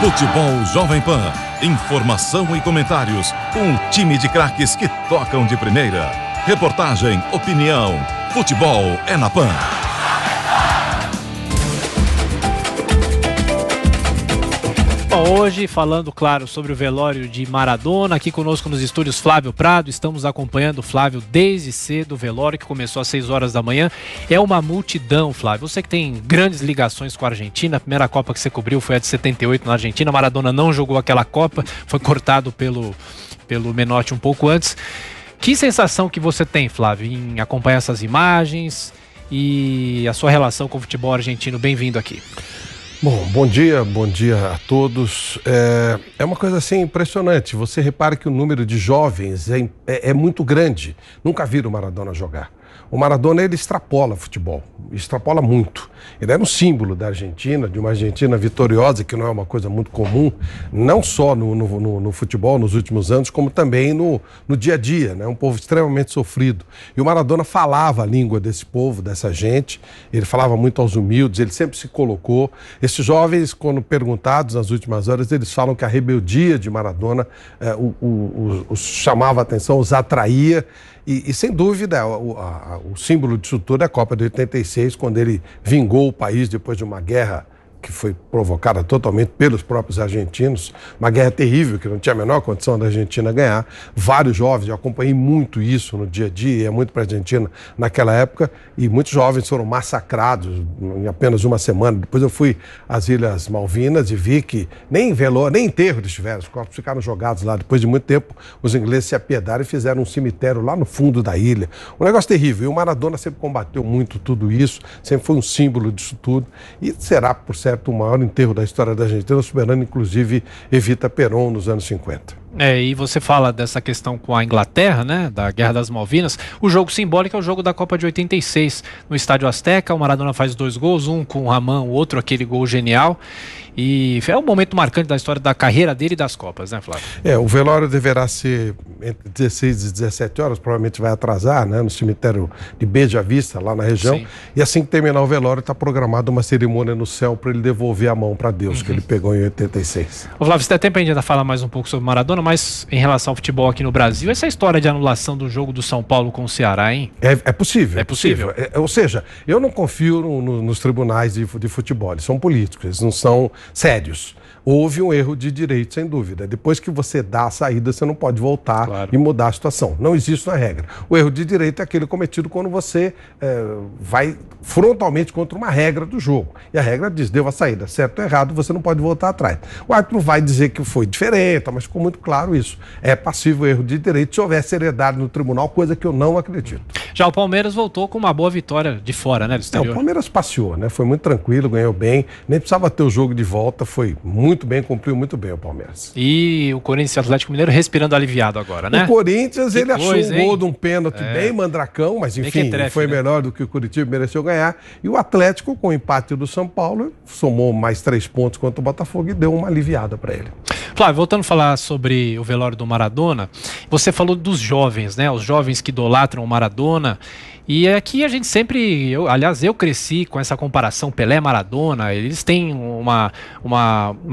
Futebol Jovem Pan. Informação e comentários com um time de craques que tocam de primeira. Reportagem, opinião. Futebol é na Pan. Bom, hoje falando, claro, sobre o velório de Maradona, aqui conosco nos estúdios Flávio Prado, estamos acompanhando o Flávio desde cedo, o velório que começou às 6 horas da manhã, é uma multidão, Flávio, você que tem grandes ligações com a Argentina, a primeira Copa que você cobriu foi a de 78 na Argentina, Maradona não jogou aquela Copa, foi cortado pelo Menotti um pouco antes. Que sensação que você tem, Flávio, em acompanhar essas imagens e a sua relação com o futebol argentino? Bem-vindo aqui. Bom dia a todos. É uma coisa assim impressionante. Você repara que o número de jovens é muito grande. Nunca viram o Maradona jogar. O Maradona, ele extrapola futebol, extrapola muito. Ele era um símbolo da Argentina, de uma Argentina vitoriosa, que não é uma coisa muito comum, não só no futebol nos últimos anos, como também no dia a dia, né? Um povo extremamente sofrido. E o Maradona falava a língua desse povo, dessa gente, ele falava muito aos humildes, ele sempre se colocou. Esses jovens, quando perguntados nas últimas horas, eles falam que a rebeldia de Maradona os chamava a atenção, os atraía. E sem dúvida, o símbolo disso tudo é a Copa de 86, quando ele vingou o país depois de uma guerra que foi provocada totalmente pelos próprios argentinos, uma guerra terrível, que não tinha a menor condição da Argentina ganhar. Vários jovens, eu acompanhei muito isso no dia a dia, ia muito para a Argentina naquela época, e muitos jovens foram massacrados em apenas uma semana. Depois eu fui às Ilhas Malvinas e vi que nem velório, nem enterro eles tiveram, os corpos ficaram jogados lá. Depois de muito tempo, os ingleses se apiedaram e fizeram um cemitério lá no fundo da ilha. Um negócio terrível. E o Maradona sempre combateu muito tudo isso, sempre foi um símbolo disso tudo, e será, por certo, o maior enterro da história da Argentina, superando inclusive Evita Perón nos anos 50. E você fala dessa questão com a Inglaterra, né, da Guerra das Malvinas. O jogo simbólico é o jogo da Copa de 86, no Estádio Azteca. O Maradona faz 2 gols, um com o Ramon, o outro aquele gol genial. E é um momento marcante da história da carreira dele e das Copas, né, Flávio? O velório deverá ser entre 16 e 17 horas, provavelmente vai atrasar, né, no cemitério de Beja Vista, lá na região. Sim. E assim que terminar o velório, está programada uma cerimônia no céu para ele devolver a mão para Deus, que ele pegou em 86. Ô Flávio, você tem tempo ainda de falar mais um pouco sobre Maradona, mas em relação ao futebol aqui no Brasil, essa história de anulação do jogo do São Paulo com o Ceará, hein? É possível. É possível. Ou seja, eu não confio nos tribunais de futebol, eles são políticos, eles não são sérios. Houve um erro de direito, sem dúvida. Depois que você dá a saída, você não pode voltar e mudar a situação. Não existe na regra. O erro de direito é aquele cometido quando você vai frontalmente contra uma regra do jogo. E a regra diz, deu a saída, certo ou errado, você não pode voltar atrás. O árbitro vai dizer que foi diferente, mas ficou muito claro isso. É passível erro de direito se houver seriedade no tribunal, coisa que eu não acredito. Já o Palmeiras voltou com uma boa vitória de fora, né, do exterior. O Palmeiras passeou, né? Foi muito tranquilo, ganhou bem, nem precisava ter o jogo de volta, foi muito bem, cumpriu muito bem o Palmeiras. E o Corinthians e o Atlético Mineiro respirando aliviado agora, né? O Corinthians, ele achou um gol de um pênalti bem mandracão, mas enfim, foi melhor do que o Curitiba mereceu ganhar. E o Atlético, com o empate do São Paulo, somou mais 3 pontos contra o Botafogo e deu uma aliviada para ele. Flávio, voltando a falar sobre o velório do Maradona, você falou dos jovens, né? Os jovens que idolatram o Maradona. E aqui a gente sempre, eu cresci com essa comparação Pelé-Maradona, eles têm uma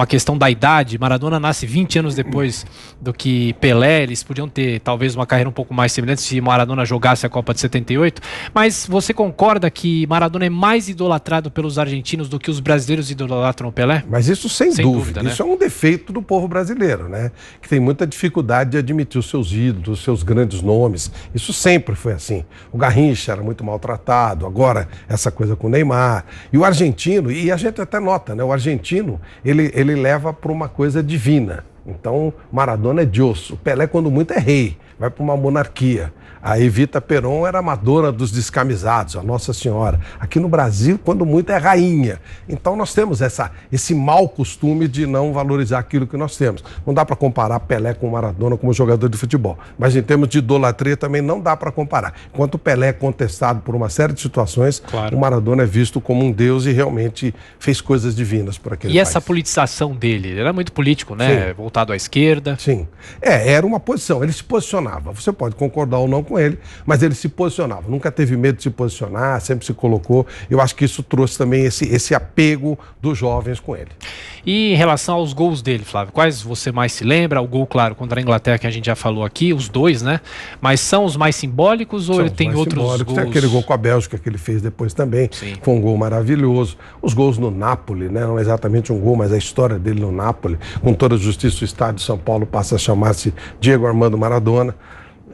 questão da idade. Maradona nasce 20 anos depois do que Pelé, eles podiam ter talvez uma carreira um pouco mais semelhante se Maradona jogasse a Copa de 78, mas você concorda que Maradona é mais idolatrado pelos argentinos do que os brasileiros idolatram o Pelé? Mas isso sem dúvida, né? Isso é um defeito do povo brasileiro, né? Que tem muita dificuldade de admitir os seus ídolos, os seus grandes nomes. Isso sempre foi assim. O Garrincha era muito maltratado, agora essa coisa com o Neymar. E o argentino, e a gente até nota, né? O argentino, ele leva para uma coisa divina. Então, Maradona é Deus. O Pelé, quando muito, é rei, vai para uma monarquia. A Evita Perón era a Madonna dos descamisados, a Nossa Senhora. Aqui no Brasil, quando muito, é rainha. Então nós temos esse mau costume de não valorizar aquilo que nós temos. Não dá para comparar Pelé com Maradona como jogador de futebol. Mas em termos de idolatria também não dá para comparar. Enquanto o Pelé é contestado por uma série de situações, o Maradona é visto como um deus e realmente fez coisas divinas por aquele país. E essa politização dele? Ele era muito político, né? Sim. Voltado à esquerda. Sim. Era uma posição. Ele se posicionava. Você pode concordar ou não com ele, mas ele se posicionava, nunca teve medo de se posicionar, sempre se colocou. Eu acho que isso trouxe também esse apego dos jovens com ele. E em relação aos gols dele, Flávio, quais você mais se lembra? O gol, claro, contra a Inglaterra, que a gente já falou aqui, os dois, né? Mas são os mais simbólicos ou ele tem outros gols? Tem aquele gol com a Bélgica que ele fez depois também, Sim. Foi um gol maravilhoso. Os gols no Napoli, né? Não exatamente um gol, mas a história dele no Napoli, com toda a justiça, o estádio de São Paulo passa a chamar-se Diego Armando Maradona.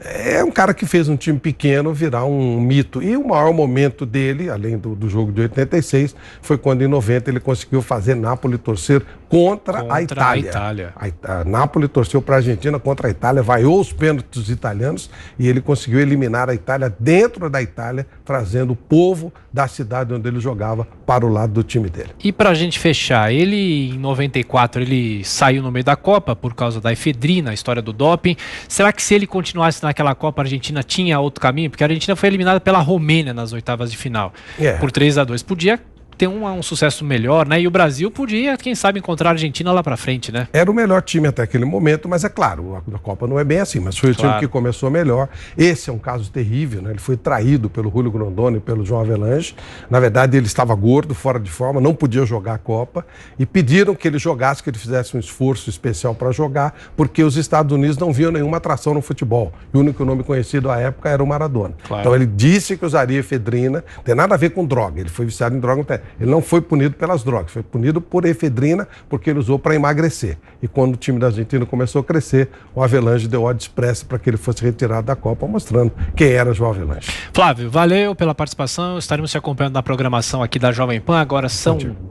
É um cara que fez um time pequeno virar um mito. E o maior momento dele, além do jogo de 86, foi quando em 90 ele conseguiu fazer Napoli torcer contra a Itália. A Napoli torceu para a Argentina contra a Itália, vaiou os pênaltis dos italianos e ele conseguiu eliminar a Itália dentro da Itália, trazendo o povo da cidade onde ele jogava para o lado do time dele. E para a gente fechar, ele em 94 ele saiu no meio da Copa por causa da efedrina, a história do doping. Será que se ele continuasse naquela Copa, a Argentina tinha outro caminho? Porque a Argentina foi eliminada pela Romênia nas oitavas de final por 3-2. Podia ter um sucesso melhor, né? E o Brasil podia, quem sabe, encontrar a Argentina lá pra frente, né? Era o melhor time até aquele momento, mas é claro, a Copa não é bem assim, mas foi o time que começou melhor. Esse é um caso terrível, né? Ele foi traído pelo Julio Grondona e pelo João Avelange. Na verdade, ele estava gordo, fora de forma, não podia jogar a Copa e pediram que ele jogasse, que ele fizesse um esforço especial para jogar, porque os Estados Unidos não viam nenhuma atração no futebol. E o único nome conhecido à época era o Maradona. Claro. Então ele disse que usaria efedrina, não tem nada a ver com droga, ele foi viciado em droga. Ele não foi punido pelas drogas, foi punido por efedrina porque ele usou para emagrecer. E quando o time da Argentina começou a crescer, o Avelange deu ordem expressa para que ele fosse retirado da Copa, mostrando quem era João Avelange. Flávio, valeu pela participação, estaremos te acompanhando na programação aqui da Jovem Pan, agora são